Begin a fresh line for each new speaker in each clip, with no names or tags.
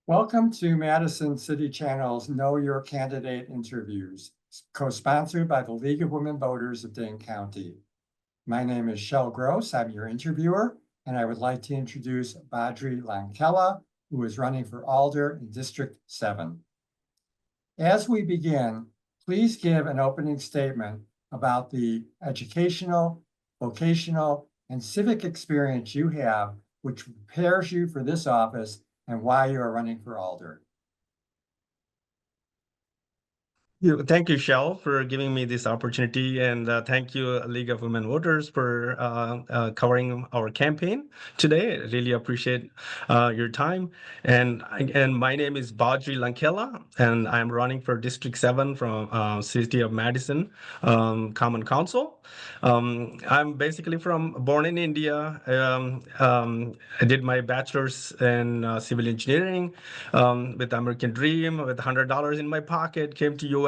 Welcome to Madison City Channel's Know Your Candidate interviews, co-sponsored by the League of Women Voters of Dane County. My name is Shel Gross. I'm your interviewer, and I would like to introduce Badri Lankella, who is running for Alder in District 7. As we begin, please give an opening statement about the educational, vocational, and civic experience you have, which prepares you for this office and why you are running for Alder.
Thank you, Shell, for giving me this opportunity, and thank you, League of Women Voters, for covering our campaign today. I really appreciate your time. And my name is Badri Lankella, and I'm running for District 7 from City of Madison Common Council. I'm basically born in India. I did my bachelor's in civil engineering with American Dream, with $100 in my pocket, came to US,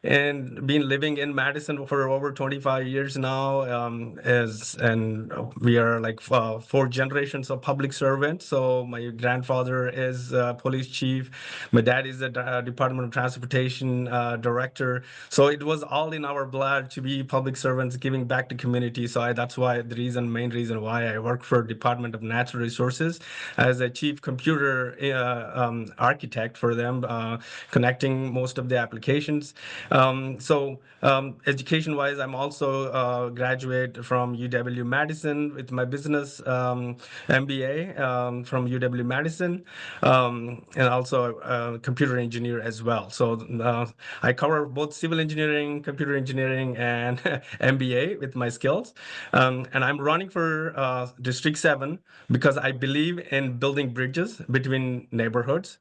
and been living in Madison for over 25 years now. And we are like four generations of public servants. So my grandfather is a police chief. My dad is a Department of Transportation director. So it was all in our blood to be public servants, giving back to community. So that's why main reason why I work for Department of Natural Resources as a chief computer architect for them, connecting most of the applications. Education-wise, I'm also a graduate from UW-Madison with my business MBA from UW-Madison, and also a computer engineer as well. So I cover both civil engineering, computer engineering, and MBA with my skills. And I'm running for District 7 because I believe in building bridges between neighborhoods,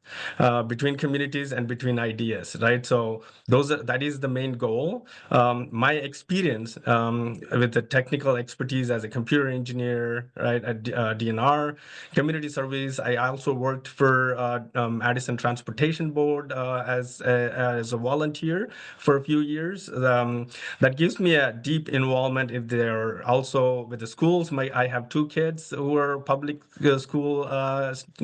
between communities, and between ideas, right? So that is the main goal. My experience with the technical expertise as a computer engineer, right, at DNR, community service. I also worked for Madison Transportation Board as a volunteer for a few years. That gives me a deep involvement in there. Also with the schools, I have two kids who are public school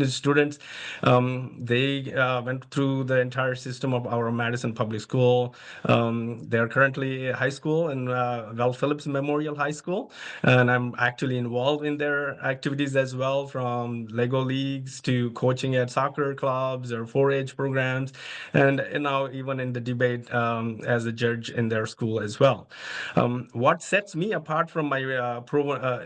students. They went through the entire system of our Madison Public School. They're currently high school in Val Phillips Memorial High School, and I'm actually involved in their activities as well, from Lego leagues to coaching at soccer clubs or 4-H programs, and now even in the debate as a judge in their school as well. What sets me apart from my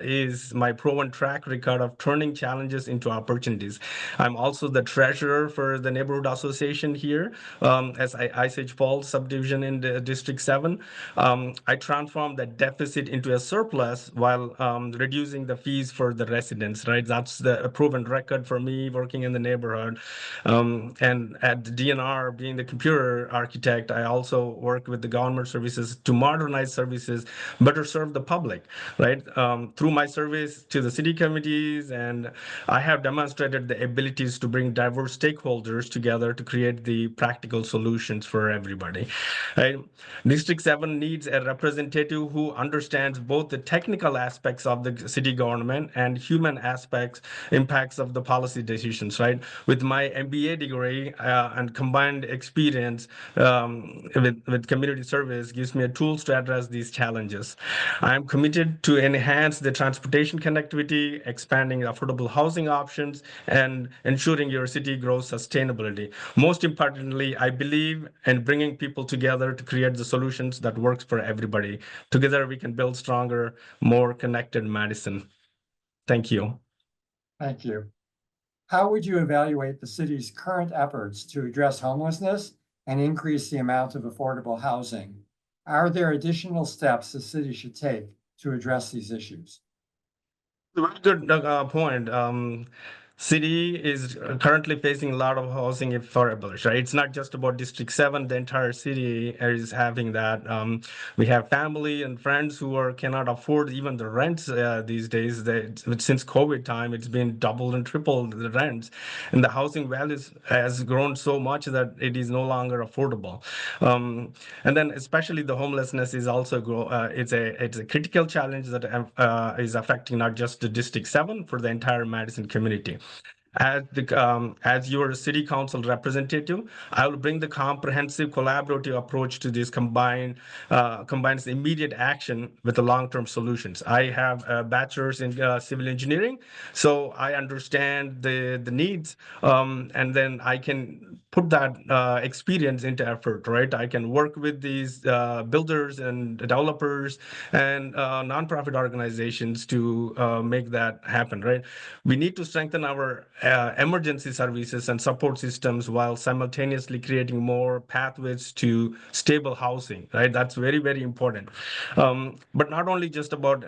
is my proven track record of turning challenges into opportunities. I'm also the treasurer for the neighborhood association here, as Isage Falls subdivision in the District 7. I transformed the deficit into a surplus while reducing the fees for the residents, right? That's the proven record for me working in the neighborhood. And at the DNR, being the computer architect, I also work with the government services to modernize services, better serve the public, right? Through my service to the city committees, and I have demonstrated the abilities to bring diverse stakeholders together to create the practical solutions for everybody. Right? District 7 needs a representative who understands both the technical aspects of the city government and human impacts of the policy decisions, right? With my MBA degree and combined experience with community service gives me tools to address these challenges. I am committed to enhance the transportation connectivity, expanding affordable housing options, and ensuring your city grows sustainability. Most importantly, I believe in bringing people together to create the solutions that works for everybody. Together, we can build stronger, more connected Madison. Thank you.
Thank you. How would you evaluate the city's current efforts to address homelessness and increase the amount of affordable housing? Are there additional steps the city should take to address these issues?
Very good point. City is currently facing a lot of housing affordability, right? It's not just about District 7. The entire city is having that. We have family and friends who cannot afford even the rents these days. Since COVID time, it's been doubled and tripled the rents, and the housing values has grown so much that it is no longer affordable. And then especially the homelessness is also it's a critical challenge that is affecting not just the District 7 for the entire Madison community. as your city council representative, I will bring the comprehensive collaborative approach to this combines immediate action with the long-term solutions. I have a bachelor's in civil engineering, so I understand the needs, and then I can put that experience into effort, right? I can work with these builders and developers and nonprofit organizations to make that happen, right? We need to strengthen our emergency services and support systems while simultaneously creating more pathways to stable housing, right? That's very, very important. But not only just about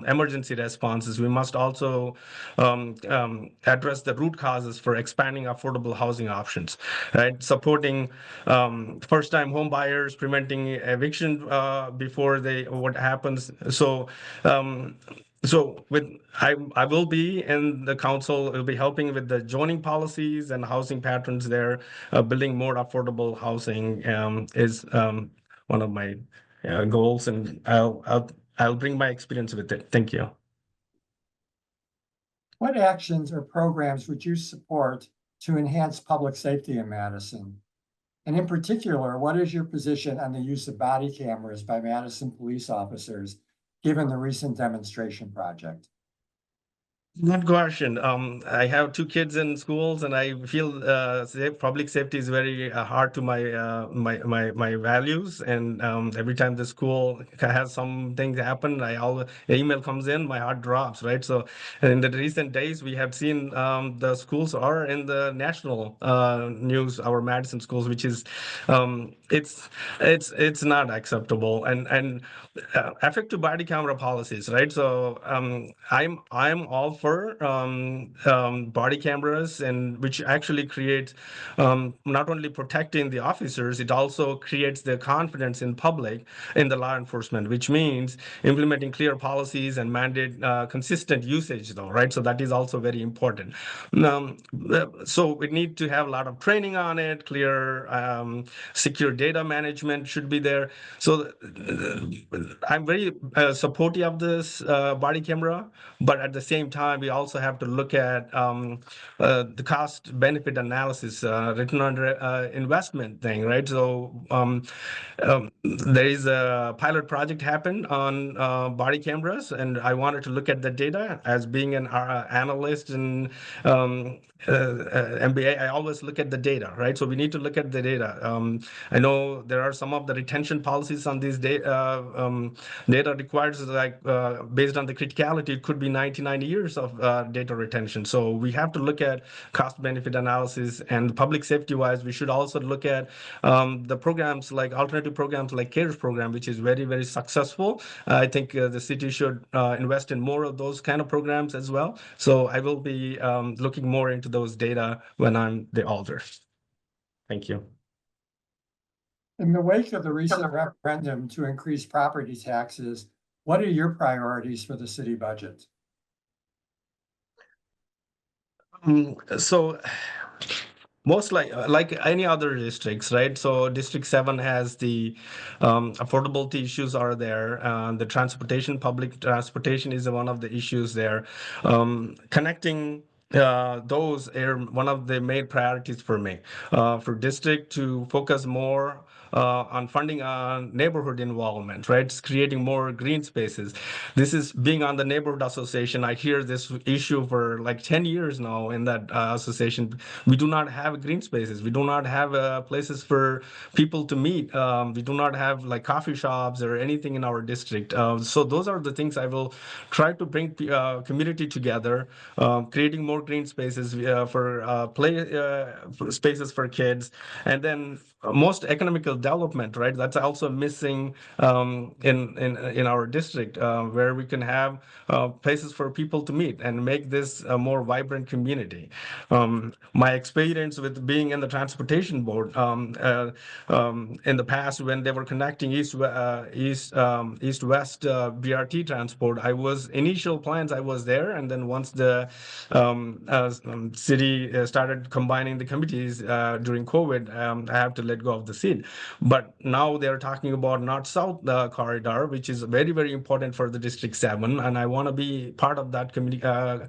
emergency responses, we must also address the root causes for expanding affordable housing options, right? Supporting first-time home buyers, preventing eviction before what happens. So with I will be in the council. Will be helping with the zoning policies and housing patterns there. Building more affordable housing is one of my goals, and I'll bring my experience with it. Thank you.
What actions or programs would you support to enhance public safety in Madison? And in particular, what is your position on the use of body cameras by Madison police officers, given the recent demonstration project?
Good question. I have two kids in schools, and I feel public safety is very hard to my values. And every time the school has some things happen, email comes in, my heart drops. Right. So in the recent days, we have seen the schools are in the national news. Our Madison schools, which is it's not acceptable. And effective body camera policies, right? So I'm all for body cameras, and which actually creates not only protecting the officers, it also creates the confidence in public in the law enforcement, which means implementing clear policies and mandate consistent usage, though, right? So that is also very important. Um, so we need to have a lot of training on it. Clear, secure data management should be there. So I'm very supportive of this body camera, but at the same time, we also have to look at the cost benefit analysis, return on investment thing, right? So there is a pilot project happened on body cameras, and I wanted to look at the data as being an analyst and MBA. I always look at the data, right? So we need to look at the data. I know there are some of the retention policies on these data requires based on the criticality, it could be 99 years of data retention. So we have to look at cost benefit analysis, and public safety wise, we should also look at the programs like alternative programs like CARES program, which is very, very successful. I think the city should invest in more of those kind of programs as well. So I will be looking more into those data when I'm the alder. Thank you.
In the wake of the recent referendum to increase property taxes, what are your priorities for the city budget?
So most like any other districts, right? So District 7 has the affordability issues are there. The transportation, public transportation is one of the issues there. Connecting those are one of the main priorities for me. For district to focus more on funding on neighborhood involvement, right? It's creating more green spaces. This is being on the neighborhood association. I hear this issue for like 10 years now in that association. We do not have green spaces. We do not have places for people to meet. We do not have like coffee shops or anything in our district. So those are the things I will try to bring community together, creating more green spaces for play spaces for kids, and then most economical development, right? That's also missing in our district, where we can have places for people to meet and make this a more vibrant community. My experience with being in the transportation board in the past, when they were connecting east west BRT transport, I was initial plans. I was there, and then once the city started combining the committees during COVID, I have to let go of the seat. But now they're talking about north-south corridor, which is very, very important for the District 7, and I want to be part of that community on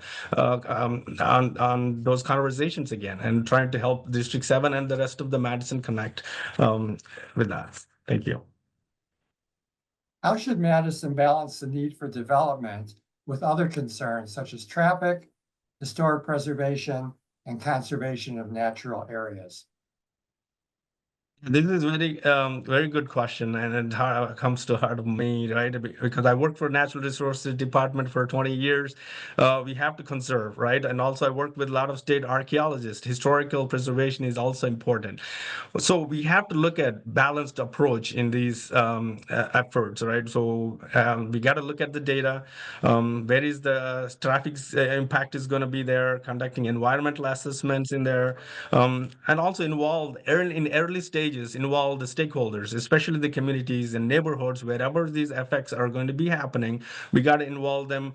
those conversations again, and trying to help District 7 and the rest of the Madison connect with that. Thank you.
How should Madison balance the need for development with other concerns such as traffic, historic preservation, and conservation of natural areas?
This is very good question, and it comes to heart of me, right? Because I worked for Natural Resources Department for 20 years. We have to conserve, right? And also I work with a lot of state archaeologists. Historical preservation is also important. So we have to look at balanced approach in these efforts, right? So we got to look at the data. Where is the traffic impact is going to be there, conducting environmental assessments in there, and also in early stages, involve the stakeholders, especially the communities and neighborhoods, wherever these effects are going to be happening. We got to involve them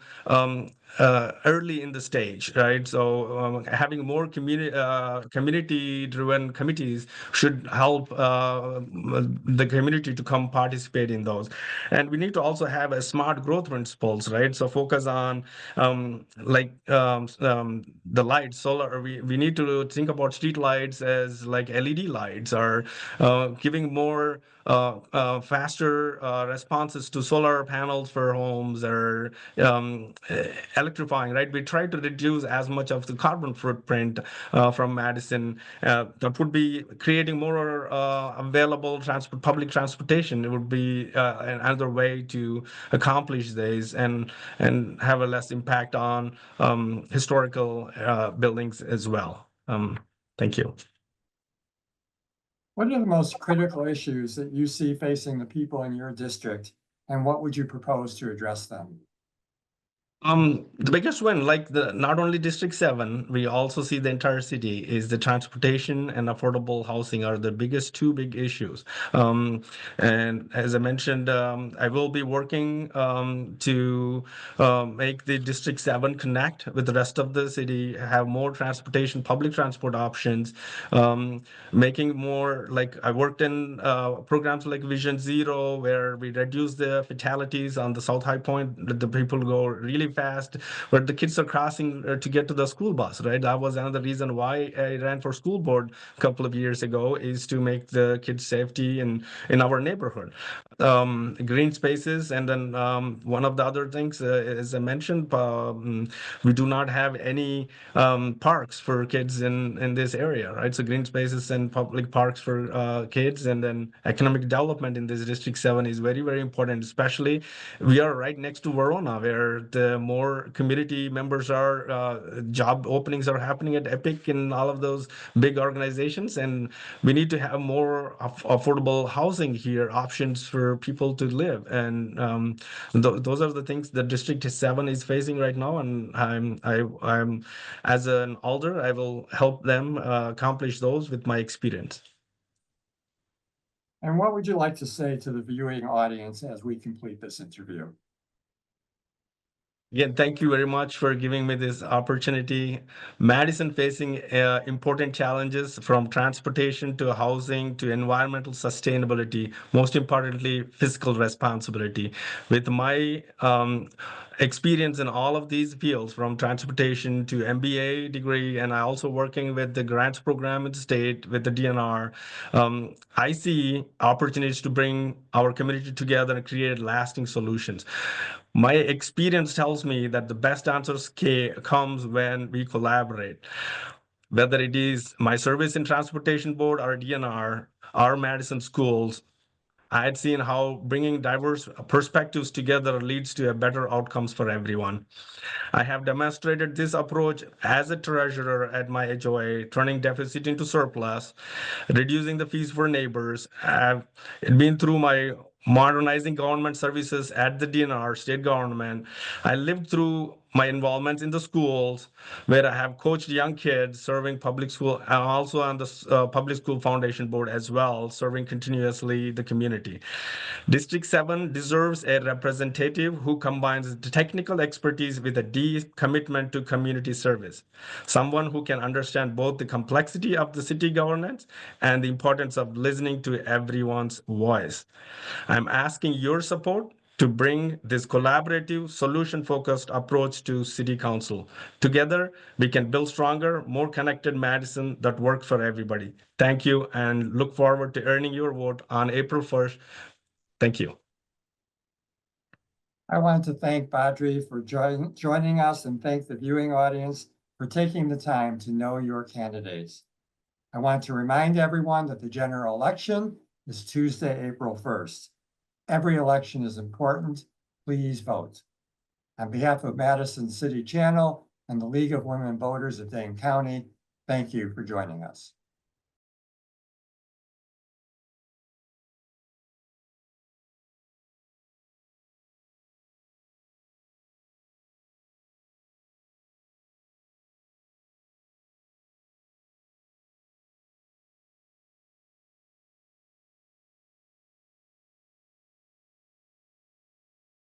early in the stage, right? So having more community-driven committees should help the community to come participate in those. And we need to also have a smart growth principles, right? So focus on the lights, solar. We need to think about street lights as like LED lights, or giving more faster responses to solar panels for homes, or electrifying, right? We try to reduce as much of the carbon footprint from Madison. That would be creating more available public transportation. It would be another way to accomplish this, and have a less impact on historical buildings as well. Thank you.
What are the most critical issues that you see facing the people in your district, and what would you propose to address them?
The biggest one, like not only District 7, we also see the entire city, is the transportation and affordable housing are the two big issues. And as I mentioned, I will be working to make the District 7 connect with the rest of the city, have more transportation, public transport options, making more, like I worked in programs like Vision Zero, where we reduce the fatalities on the South High Point. The people go really fast, but the kids are crossing to get to the school bus, right? That was another reason why I ran for school board a couple of years ago, is to make the kids' safety in our neighborhood. Green spaces, and then one of the other things, as I mentioned, we do not have any parks for kids in this area, right? So green spaces and public parks for kids, and then economic development in this District 7 is very, very important. Especially we are right next to Verona, where the more community members are, job openings are happening at Epic and all of those big organizations, and we need to have more affordable housing here, options for people to live. And those are the things that District 7 is facing right now, and I'm as an alder, I will help them accomplish those with my experience.
And what would you like to say to the viewing audience as we complete this interview?
Again, thank you very much for giving me this opportunity. Madison facing important challenges, from transportation to housing to environmental sustainability, most importantly, fiscal responsibility. With my experience in all of these fields, from transportation to MBA degree, and I also working with the grants program in the state with the DNR, I see opportunities to bring our community together and create lasting solutions. My experience tells me that the best answers comes when we collaborate. Whether it is my service in transportation board or DNR, our Madison schools, I had seen how bringing diverse perspectives together leads to a better outcomes for everyone. I have demonstrated this approach as a treasurer at my HOA, turning deficit into surplus, reducing the fees for neighbors. I've been through my modernizing government services at the DNR, state government. I lived through my involvement in the schools, where I have coached young kids serving public school, and also on the Public School Foundation Board as well, serving continuously the community. District 7 deserves a representative who combines the technical expertise with a deep commitment to community service. Someone who can understand both the complexity of the city governance and the importance of listening to everyone's voice. I'm asking your support to bring this collaborative, solution-focused approach to City Council. Together, we can build stronger, more connected Madison that works for everybody. Thank you, and look forward to earning your vote on April 1st. Thank you.
I want to thank Badri for joining us and thank the viewing audience for taking the time to know your candidates. I want to remind everyone that the general election is Tuesday, April 1st. Every election is important. Please vote. On behalf of Madison City Channel and the League of Women Voters of Dane County, thank you for joining us.